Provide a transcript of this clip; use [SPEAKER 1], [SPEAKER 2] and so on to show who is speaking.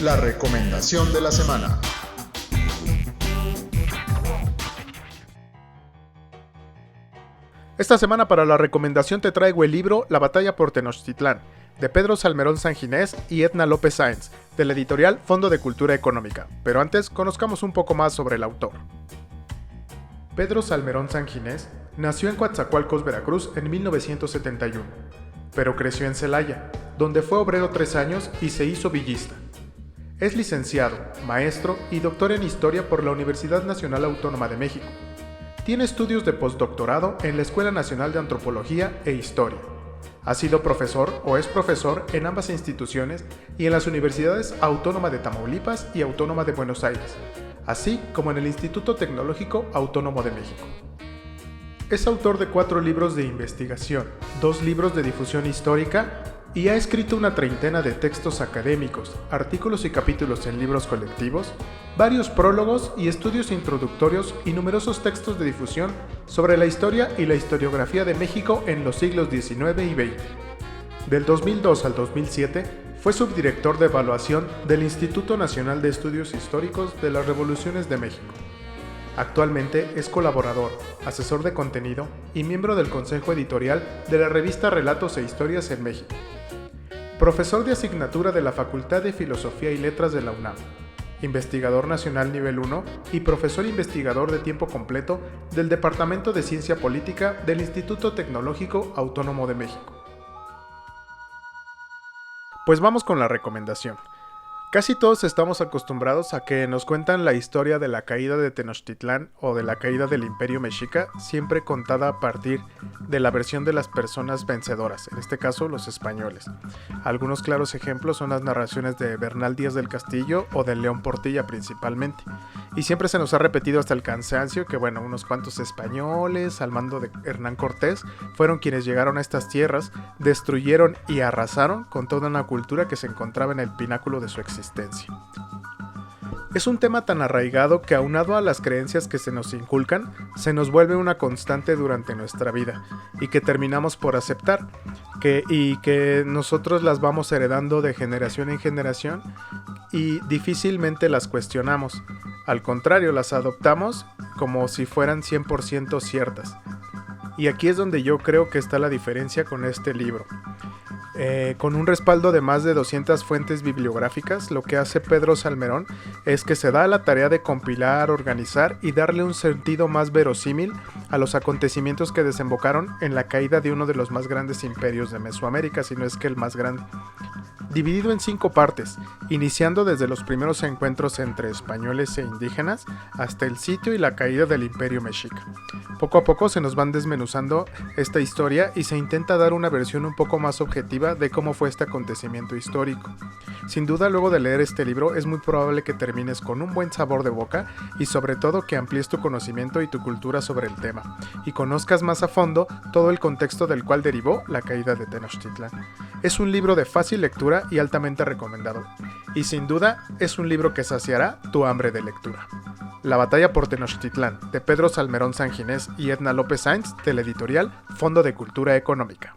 [SPEAKER 1] La recomendación de la semana.
[SPEAKER 2] Esta semana para la recomendación te traigo el libro La batalla por Tenochtitlán, de Pedro Salmerón Sanginés y Edna López Sáenz, de la editorial Fondo de Cultura Económica. Pero antes, conozcamos un poco más sobre el autor. Pedro Salmerón Sanginés nació en Coatzacoalcos, Veracruz, en 1971, pero creció en Celaya, donde fue obrero 3 años y se hizo villista. Es licenciado, maestro y doctor en Historia por la Universidad Nacional Autónoma de México. Tiene estudios de postdoctorado en la Escuela Nacional de Antropología e Historia. Ha sido profesor o es profesor en ambas instituciones y en las Universidades Autónoma de Tamaulipas y Autónoma de Buenos Aires, así como en el Instituto Tecnológico Autónomo de México. Es autor de 4 libros de investigación, 2 libros de difusión histórica y ha escrito una treintena de textos académicos, artículos y capítulos en libros colectivos, varios prólogos y estudios introductorios y numerosos textos de difusión sobre la historia y la historiografía de México en los siglos XIX y XX. Del 2002 al 2007 fue subdirector de evaluación del Instituto Nacional de Estudios Históricos de las Revoluciones de México. Actualmente es colaborador, asesor de contenido y miembro del Consejo Editorial de la revista Relatos e Historias en México. Profesor de asignatura de la Facultad de Filosofía y Letras de la UNAM, investigador nacional nivel 1 y profesor investigador de tiempo completo del Departamento de Ciencia Política del Instituto Tecnológico Autónomo de México. Pues vamos con la recomendación. Casi todos estamos acostumbrados a que nos cuentan la historia de la caída de Tenochtitlán o de la caída del Imperio Mexica, siempre contada a partir de la versión de las personas vencedoras, en este caso los españoles. Algunos claros ejemplos son las narraciones de Bernal Díaz del Castillo o de León Portilla principalmente. Y siempre se nos ha repetido hasta el cansancio que unos cuantos españoles al mando de Hernán Cortés fueron quienes llegaron a estas tierras, destruyeron y arrasaron con toda una cultura que se encontraba en el pináculo de su existencia. Es un tema tan arraigado que, aunado a las creencias que se nos inculcan, se nos vuelve una constante durante nuestra vida y que terminamos por aceptar, y que nosotros las vamos heredando de generación en generación y difícilmente las cuestionamos. Al contrario, las adoptamos como si fueran 100% ciertas. Y aquí es donde yo creo que está la diferencia con este libro. Con un respaldo de más de 200 fuentes bibliográficas, lo que hace Pedro Salmerón es que se da a la tarea de compilar, organizar y darle un sentido más verosímil a los acontecimientos que desembocaron en la caída de uno de los más grandes imperios de Mesoamérica, si no es que el más grande. Dividido en 5 partes, iniciando desde los primeros encuentros entre españoles e indígenas hasta el sitio y la caída del Imperio Mexica. Poco a poco se nos van desmenuzando esta historia y se intenta dar una versión un poco más objetiva de cómo fue este acontecimiento histórico. Sin duda, luego de leer este libro es muy probable que termines con un buen sabor de boca y sobre todo que amplíes tu conocimiento y tu cultura sobre el tema y conozcas más a fondo todo el contexto del cual derivó la caída de Tenochtitlán. Es un libro de fácil lectura y altamente recomendado, y sin duda es un libro que saciará tu hambre de lectura. La batalla por Tenochtitlán, de Pedro Salmerón Sanginés y Edna López Sáenz, de la editorial Fondo de Cultura Económica.